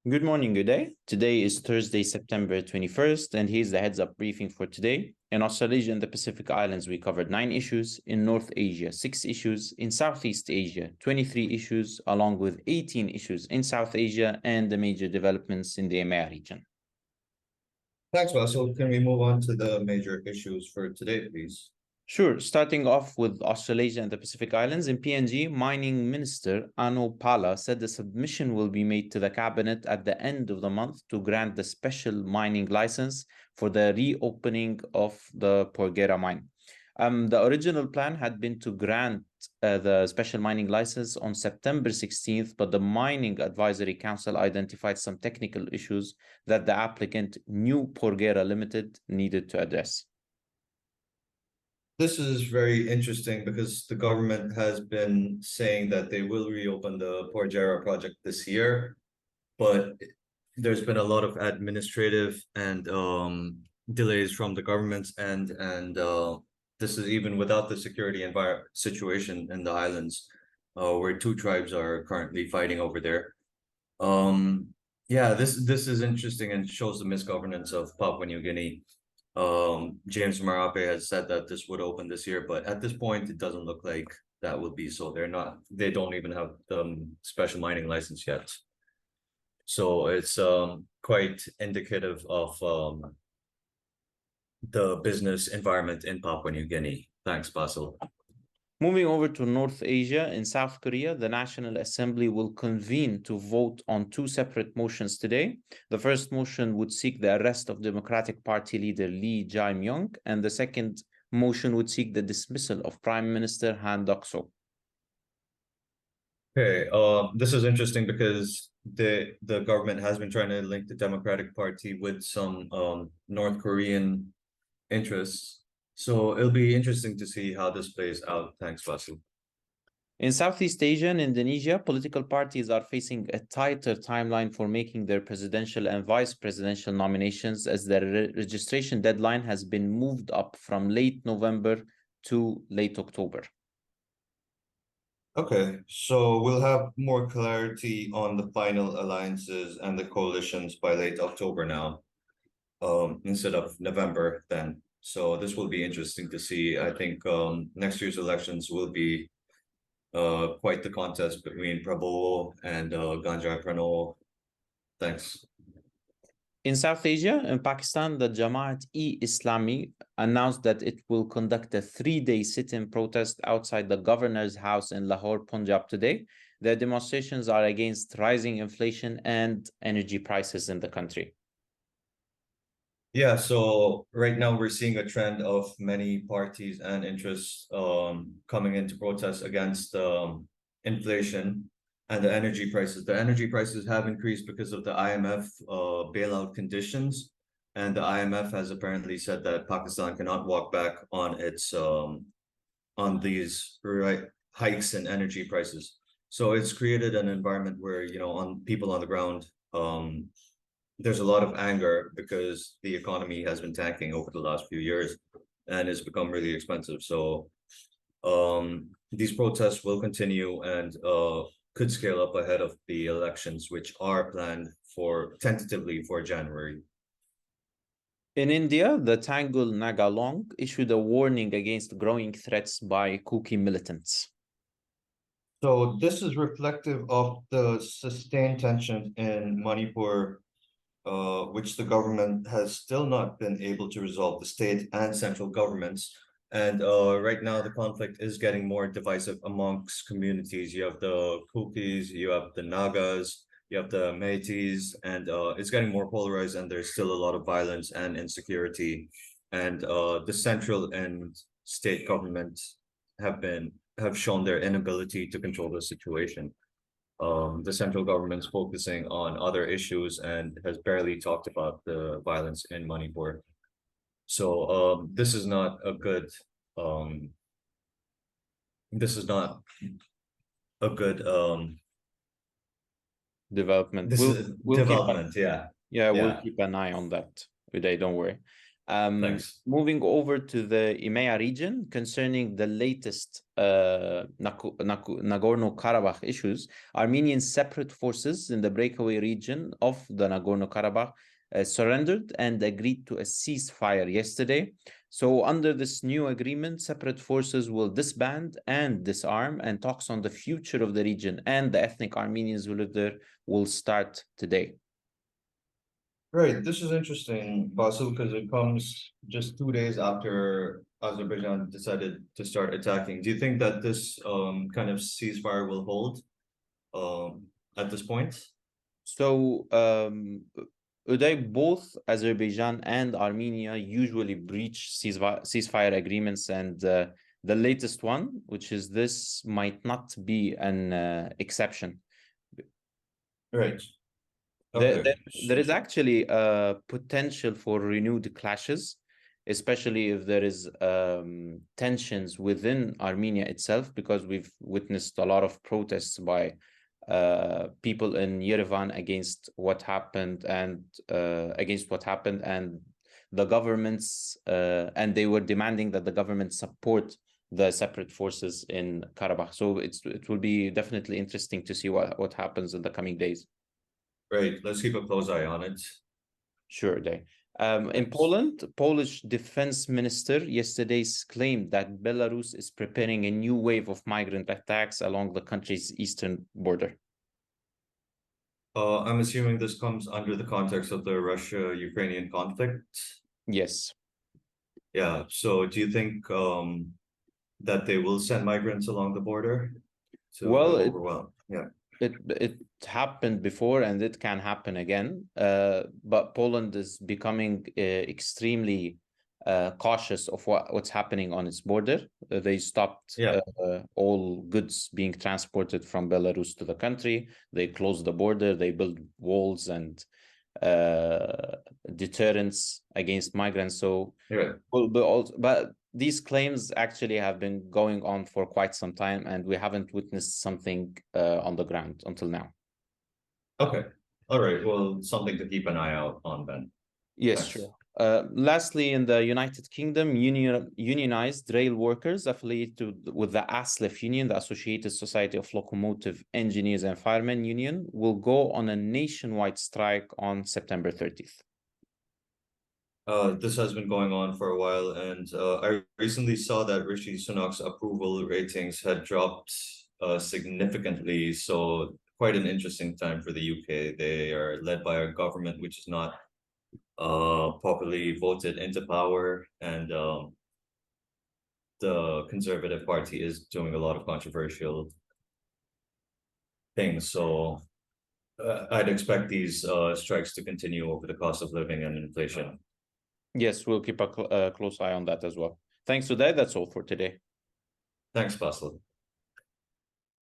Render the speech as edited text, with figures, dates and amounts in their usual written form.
Good morning, Uday. Today is Thursday, September 21st, and here's the heads up briefing for today. In Australasia and the Pacific Islands, we covered 9 issues. In North Asia, 6 issues. In Southeast Asia, 23 issues, along with 18 issues in South Asia and the major developments in the EMEA region. Thanks, Bassel. Can we move on to the major issues for today, please? Sure. Starting off with Australasia and the Pacific Islands, in PNG, Mining Minister Ano Pala said the submission will be made to the cabinet at the end of the month to grant the special mining license for the reopening of the Porgera mine. The original plan had been to grant the special mining license on September 16th, but the Mining Advisory Council identified some technical issues that the applicant, New Porgera Limited, needed to address. This is very interesting because the government has been saying that they will reopen the Porgera project this year, but there's been a lot of administrative and delays from the government's end, and this is even without the security situation in the islands, where two tribes are currently fighting over there. Yeah, this is interesting and shows the misgovernance of Papua New Guinea. James Marape has said that this would open this year, but at this point, it doesn't look like that will be so. They don't even have the special mining license yet. So it's quite indicative of the business environment in Papua New Guinea. Thanks, Bassel. Moving over to North Asia, in South Korea, the National Assembly will convene to vote on 2 separate motions today. The first motion would seek the arrest of Democratic Party leader Lee Jae-myung, and the second motion would seek the dismissal of Prime Minister Han Duck-soo. Okay, this is interesting because the government has been trying to link the Democratic Party with some North Korean interests. So it'll be interesting to see how this plays out. Thanks, Bassel. In Southeast Asia and Indonesia, political parties are facing a tighter timeline for making their presidential and vice presidential nominations, as their registration deadline has been moved up from late November to late October. Okay, so we'll have more clarity on the final alliances and the coalitions by late October now, instead of November then. So this will be interesting to see. I think next year's elections will be quite the contest between Prabowo and Ganjar Pranowo. Thanks. In South Asia, in Pakistan, the Jamaat-e-Islami announced that it will conduct a 3-day sit-in protest outside the governor's house in Lahore, Punjab today. The demonstrations are against rising inflation and energy prices in the country. Yeah, so right now we're seeing a trend of many parties and interests coming into protest against inflation and the energy prices. The energy prices have increased because of the IMF bailout conditions, and the IMF has apparently said that Pakistan cannot walk back on its on these hikes in energy prices. So it's created an environment where, on people on the ground, there's a lot of anger because the economy has been tanking over the last few years and it's become really expensive. So these protests will continue and could scale up ahead of the elections, which are planned tentatively for January. In India, the Tangle Nagalong issued a warning against growing threats by Kuki militants. So this is reflective of the sustained tension in Manipur, which the government has still not been able to resolve, the state and central governments. And right now, the conflict is getting more divisive amongst communities. You have the Kukis, you have the Nagas, you have the Métis, and it's getting more polarized, and there's still a lot of violence and insecurity. And the central and state governments have shown their inability to control the situation. The central government's focusing on other issues and has barely talked about the violence in Manipur. So this is not a good Development. This is We'll development, yeah. we'll keep an eye on that, Uday, don't worry. Thanks. Moving over to the EMEA region concerning the latest Nagorno-Karabakh issues, Armenian separate forces in the breakaway region of the Nagorno-Karabakh surrendered and agreed to a ceasefire yesterday. So under this new agreement, separate forces will disband and disarm, and talks on the future of the region and the ethnic Armenians who live there will start today. Right, this is interesting, Basil, because it comes just 2 days after Azerbaijan decided to start attacking. Do you think that this kind of ceasefire will hold at this point? So, Uday, both Azerbaijan and Armenia usually breach ceasefire agreements, and the latest one, which is this, might not be an exception. Right. There, Okay. there is actually a potential for renewed clashes, especially if there is tensions within Armenia itself, because we've witnessed a lot of protests by people in Yerevan against what happened and the governments and they were demanding that the government support the separate forces in Karabakh. So it will be definitely interesting to see what happens in the coming days. Right, let's keep a close eye on it. Sure, Day. In Poland, Polish defense minister yesterday claimed that Belarus is preparing a new wave of migrant attacks along the country's eastern border. I'm assuming this comes under the context of the Russia-Ukrainian conflict. Yes. Yeah, so do you think that they will send migrants along the border to overwhelm? Yeah. It happened before and it can happen again, but Poland is becoming extremely cautious of what's happening on its border. They stopped all goods being transported from Belarus to the country. They closed the border. They built walls and deterrents against migrants. So, but these claims actually have been going on for quite some time, and we haven't witnessed something on the ground until now. Okay. All right. Well, something to keep an eye out on then. Yes, sure. Lastly, in the United Kingdom, unionized rail workers affiliated with the ASLEF union, the Associated Society of Locomotive Engineers and Firemen Union, will go on a nationwide strike on September 30th. This has been going on for a while, and I recently saw that Rishi Sunak's approval ratings had dropped significantly. So quite an interesting time for the UK. They are led by a government which is not properly voted into power, and the Conservative Party is doing a lot of controversial things. So I'd expect these strikes to continue over the cost of living and inflation. Yes, we'll keep a close eye on that as well. Thanks, Uday. That's all for today. Thanks, Bassel.